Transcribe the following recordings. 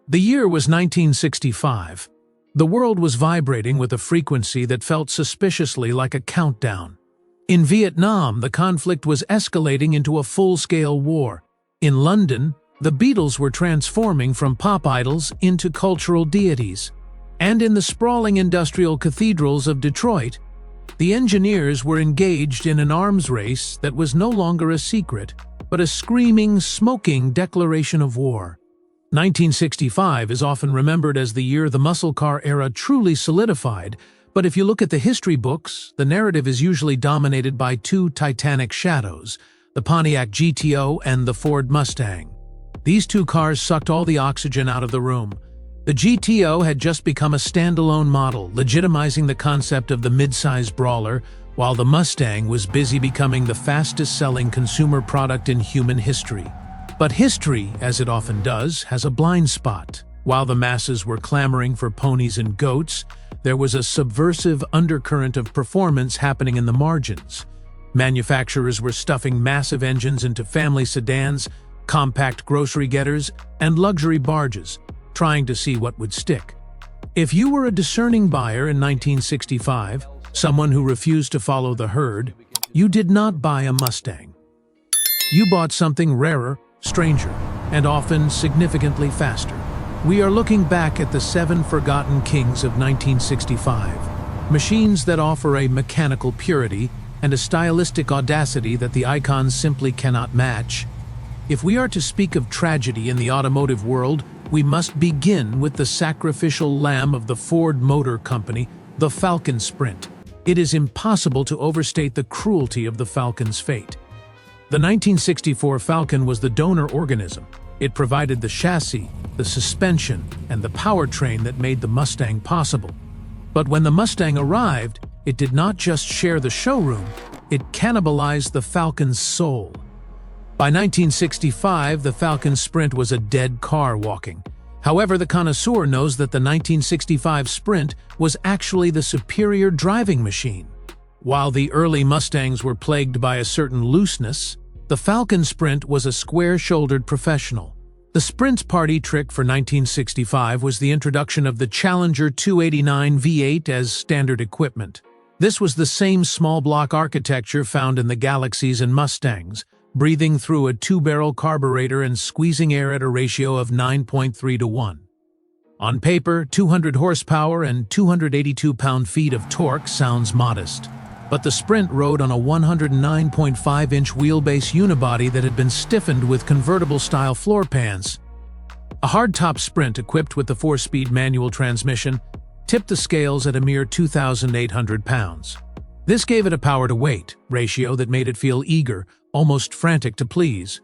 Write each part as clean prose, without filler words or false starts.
The year was 1965. The world was vibrating with a frequency that felt suspiciously like a countdown. In Vietnam, the conflict was escalating into a full-scale war. In London, the Beatles were transforming from pop idols into cultural deities. And in the sprawling industrial cathedrals of Detroit, the engineers were engaged in an arms race that was no longer a secret, but a screaming, smoking declaration of war. 1965 is often remembered as the year the muscle car era truly solidified, but if you look at the history books, the narrative is usually dominated by two titanic shadows, the Pontiac GTO and the Ford Mustang. These two cars sucked all the oxygen out of the room. The GTO had just become a standalone model, legitimizing the concept of the mid-size brawler, while the Mustang was busy becoming the fastest-selling consumer product in human history. But history, as it often does, has a blind spot. While the masses were clamoring for ponies and goats, there was a subversive undercurrent of performance happening in the margins. Manufacturers were stuffing massive engines into family sedans, compact grocery getters, and luxury barges, trying to see what would stick. If you were a discerning buyer in 1965, someone who refused to follow the herd, you did not buy a Mustang. You bought something rarer, stranger, and often significantly faster. We are looking back at the 7 forgotten kings of 1965, machines that offer a mechanical purity and a stylistic audacity that the icons simply cannot match. If we are to speak of tragedy in the automotive world, we must begin with the sacrificial lamb of the Ford Motor Company, the Falcon Sprint. It is impossible to overstate the cruelty of the Falcon's fate. The 1964 Falcon was the donor organism. It provided the chassis, the suspension, and the powertrain that made the Mustang possible. But when the Mustang arrived, it did not just share the showroom, it cannibalized the Falcon's soul. By 1965, the Falcon Sprint was a dead car walking. However, the connoisseur knows that the 1965 Sprint was actually the superior driving machine. While the early Mustangs were plagued by a certain looseness, the Falcon Sprint was a square-shouldered professional. The Sprint's party trick for 1965 was the introduction of the Challenger 289 V8 as standard equipment. This was the same small-block architecture found in the Galaxies and Mustangs, breathing through a 2-barrel carburetor and squeezing air at a ratio of 9.3 to 1. On paper, 200 horsepower and 282 pound-feet of torque sounds modest. But the Sprint rode on a 109.5-inch wheelbase unibody that had been stiffened with convertible-style floor pans. A hardtop Sprint equipped with the 4-speed manual transmission tipped the scales at a mere 2,800 pounds. This gave it a power-to-weight ratio that made it feel eager, almost frantic to please.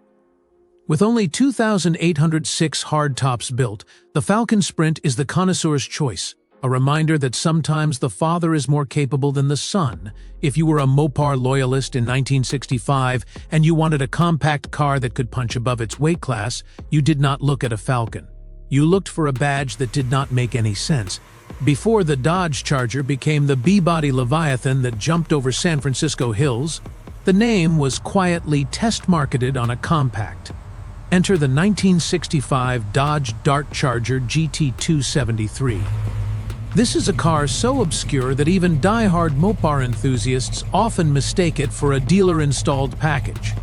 With only 2,806 hardtops built, the Falcon Sprint is the connoisseur's choice. A reminder that sometimes the father is more capable than the son. If you were a Mopar loyalist in 1965 and you wanted a compact car that could punch above its weight class, you did not look at a Falcon. You looked for a badge that did not make any sense. Before the Dodge Charger became the B-body Leviathan that jumped over San Francisco hills, the name was quietly test-marketed on a compact. Enter the 1965 Dodge Dart Charger GT273. This is a car so obscure that even die-hard Mopar enthusiasts often mistake it for a dealer-installed package.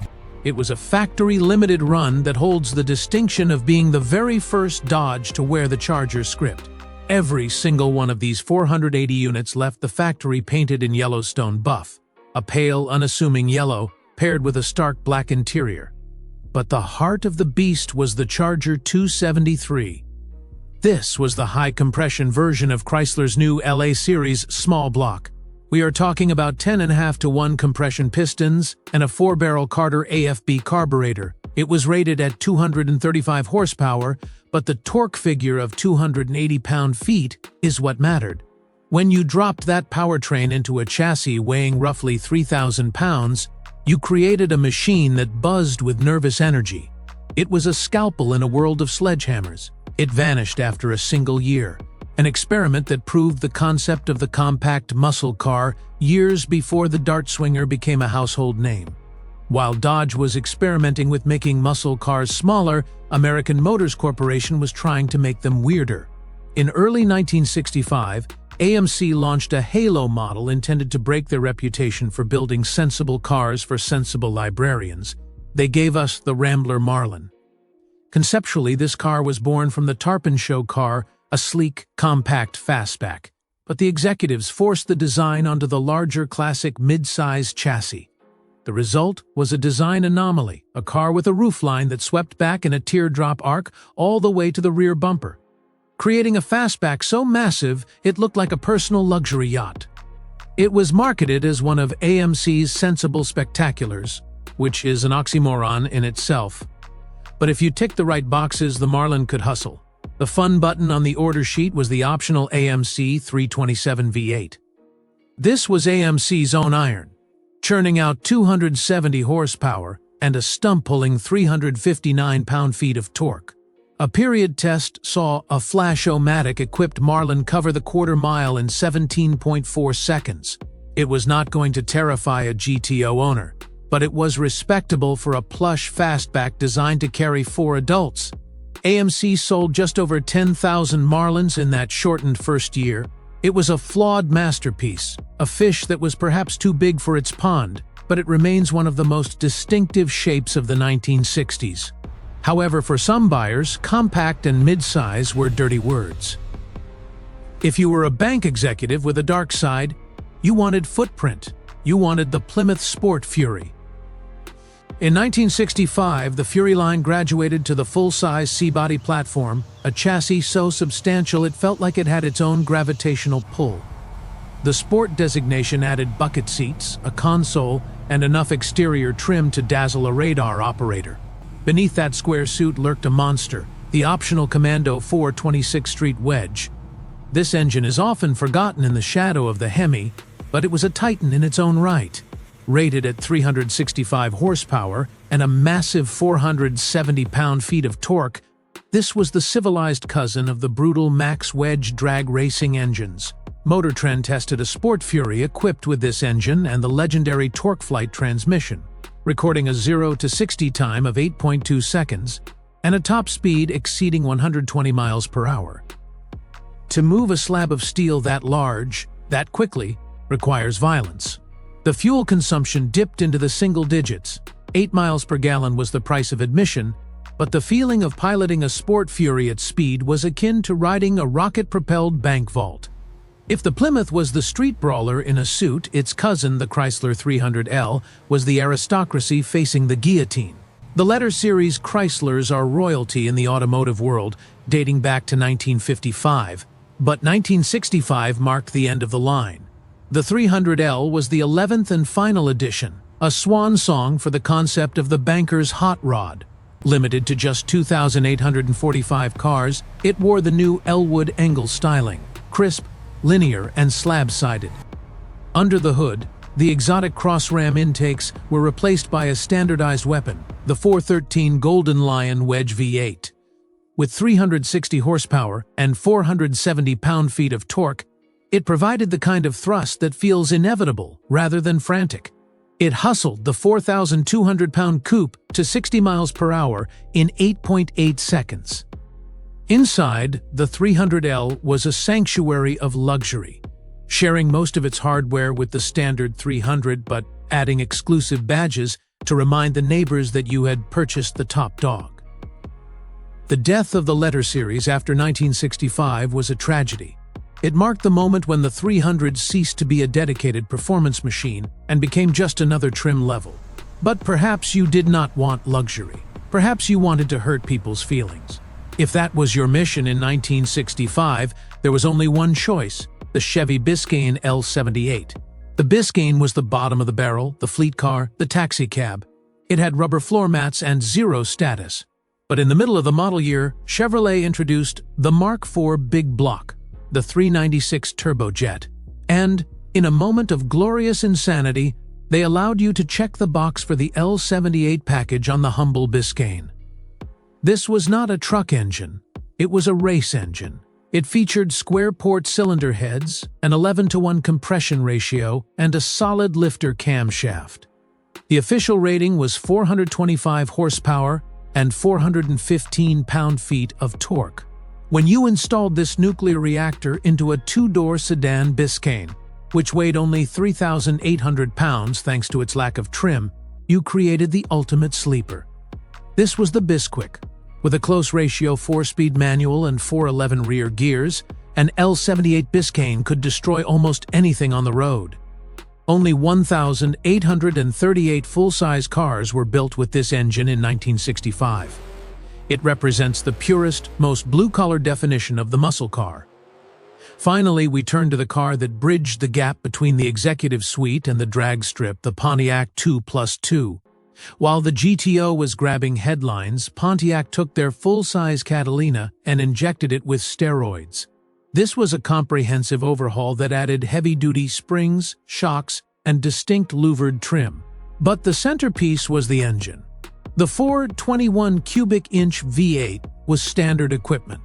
It was a factory-limited run that holds the distinction of being the very first Dodge to wear the Charger script. Every single one of these 480 units left the factory painted in Yellowstone buff, a pale, unassuming yellow paired with a stark black interior. But the heart of the beast was the Charger 273. This was the high-compression version of Chrysler's new LA Series small block. We are talking about 10.5-to-1 compression pistons and a 4-barrel Carter AFB carburetor. It was rated at 235 horsepower, but the torque figure of 280 pound-feet is what mattered. When you dropped that powertrain into a chassis weighing roughly 3,000 pounds, you created a machine that buzzed with nervous energy. It was a scalpel in a world of sledgehammers. It vanished after a single year, an experiment that proved the concept of the compact muscle car years before the Dart Swinger became a household name. While Dodge was experimenting with making muscle cars smaller, American Motors Corporation was trying to make them weirder. In early 1965, AMC launched a Halo model intended to break their reputation for building sensible cars for sensible librarians. They gave us the Rambler Marlin. Conceptually, this car was born from the Tarpon Show car, a sleek, compact fastback. But the executives forced the design onto the larger classic mid-size chassis. The result was a design anomaly, a car with a roofline that swept back in a teardrop arc all the way to the rear bumper, creating a fastback so massive it looked like a personal luxury yacht. It was marketed as one of AMC's sensible spectaculars, which is an oxymoron in itself. But if you ticked the right boxes, the Marlin could hustle. The fun button on the order sheet was the optional AMC 327 V8. This was AMC's own iron, churning out 270 horsepower and a stump-pulling 359 pound-feet of torque. A period test saw a Flash-O-Matic-equipped Marlin cover the quarter-mile in 17.4 seconds. It was not going to terrify a GTO owner, but it was respectable for a plush fastback designed to carry 4 adults. AMC sold just over 10,000 Marlins in that shortened first year. It was a flawed masterpiece, a fish that was perhaps too big for its pond, but it remains one of the most distinctive shapes of the 1960s. However, for some buyers, compact and mid-size were dirty words. If you were a bank executive with a dark side, you wanted footprint. You wanted the Plymouth Sport Fury. In 1965, the Fury line graduated to the full-size C-body platform, a chassis so substantial it felt like it had its own gravitational pull. The Sport designation added bucket seats, a console, and enough exterior trim to dazzle a radar operator. Beneath that square suit lurked a monster, the optional Commando 426th Street Wedge. This engine is often forgotten in the shadow of the Hemi, but it was a titan in its own right. Rated at 365 horsepower and a massive 470 pound-feet of torque, this was the civilized cousin of the brutal Max Wedge drag racing engines. Motor Trend tested a Sport Fury equipped with this engine and the legendary TorqueFlite transmission, recording a 0 to 60 time of 8.2 seconds and a top speed exceeding 120 miles per hour. To move a slab of steel that large, that quickly, requires violence. The fuel consumption dipped into the single digits. 8 miles per gallon was the price of admission, but the feeling of piloting a Sport Fury at speed was akin to riding a rocket-propelled bank vault. If the Plymouth was the street brawler in a suit, its cousin, the Chrysler 300L, was the aristocracy facing the guillotine. The letter series Chryslers are royalty in the automotive world, dating back to 1955, but 1965 marked the end of the line. The 300L was the 11th and final edition, a swan song for the concept of the banker's hot rod. Limited to just 2,845 cars, it wore the new Elwood Engel styling, crisp, linear, and slab-sided. Under the hood, the exotic cross-ram intakes were replaced by a standardized weapon, the 413 Golden Lion Wedge V8. With 360 horsepower and 470 pound-feet of torque, it provided the kind of thrust that feels inevitable rather than frantic. It hustled the 4,200-pound coupe to 60 miles per hour in 8.8 seconds. Inside, the 300L was a sanctuary of luxury, sharing most of its hardware with the standard 300 but adding exclusive badges to remind the neighbors that you had purchased the top dog. The death of the letter series after 1965 was a tragedy. It marked the moment when the 300 ceased to be a dedicated performance machine and became just another trim level. But perhaps you did not want luxury. Perhaps you wanted to hurt people's feelings. If that was your mission in 1965, there was only one choice: the Chevy Biscayne L78. The Biscayne was the bottom of the barrel, the fleet car, the taxi cab. It had rubber floor mats and zero status. But in the middle of the model year, Chevrolet introduced the Mark IV Big Block, the 396 turbojet, and, in a moment of glorious insanity, they allowed you to check the box for the L78 package on the humble Biscayne. This was not a truck engine, it was a race engine. It featured square-port cylinder heads, an 11:1 compression ratio, and a solid lifter camshaft. The official rating was 425 horsepower and 415 pound-feet of torque. When you installed this nuclear reactor into a two-door sedan Biscayne, which weighed only 3,800 pounds thanks to its lack of trim, you created the ultimate sleeper. This was the Bisquick. With a close ratio 4-speed manual and 411 rear gears, an L78 Biscayne could destroy almost anything on the road. Only 1,838 full-size cars were built with this engine in 1965. It represents the purest, most blue-collar definition of the muscle car. Finally, we turn to the car that bridged the gap between the executive suite and the drag strip, the Pontiac 2+2. While the GTO was grabbing headlines, Pontiac took their full-size Catalina and injected it with steroids. This was a comprehensive overhaul that added heavy-duty springs, shocks, and distinct louvered trim. But the centerpiece was the engine. The 421 cubic inch V8 was standard equipment.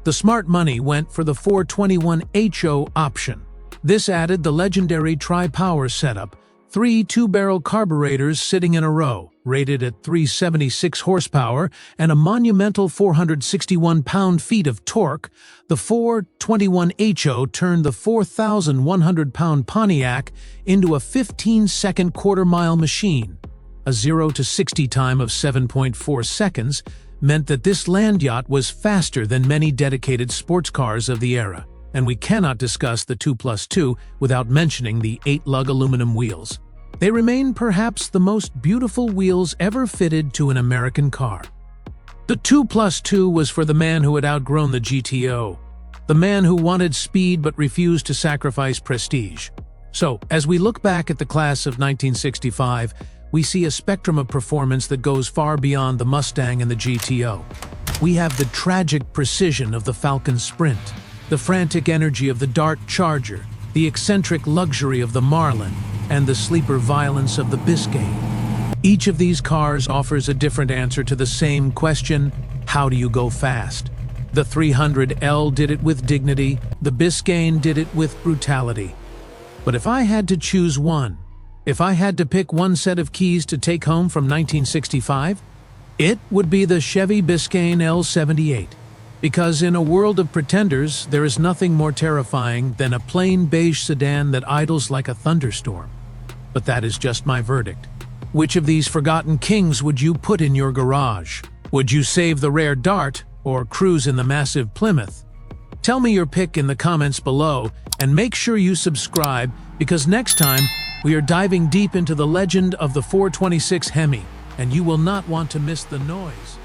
The smart money went for the 421 HO option. This added the legendary tri-power setup, 3 two-barrel carburetors sitting in a row, rated at 376 horsepower and a monumental 461 pound-feet of torque. The 421 HO turned the 4,100-pound Pontiac into a 15-second quarter-mile machine. A 0 to 60 time of 7.4 seconds meant that this land yacht was faster than many dedicated sports cars of the era. And we cannot discuss the 2+2 without mentioning the 8-lug aluminum wheels. They remain perhaps the most beautiful wheels ever fitted to an American car. The 2+2 was for the man who had outgrown the GTO, the man who wanted speed but refused to sacrifice prestige. So, as we look back at the class of 1965, we see a spectrum of performance that goes far beyond the Mustang and the GTO. We have the tragic precision of the Falcon Sprint, the frantic energy of the Dart Charger, the eccentric luxury of the Marlin, and the sleeper violence of the Biscayne. Each of these cars offers a different answer to the same question: how do you go fast? The 300L did it with dignity, the Biscayne did it with brutality. But if I had to choose one, if I had to pick one set of keys to take home from 1965, it would be the Chevy Biscayne L78. Because in a world of pretenders, there is nothing more terrifying than a plain beige sedan that idles like a thunderstorm. But that is just my verdict. Which of these forgotten kings would you put in your garage? Would you save the rare Dart or cruise in the massive Plymouth? Tell me your pick in the comments below, and make sure you subscribe, because next time we are diving deep into the legend of the 426 Hemi, and you will not want to miss the noise.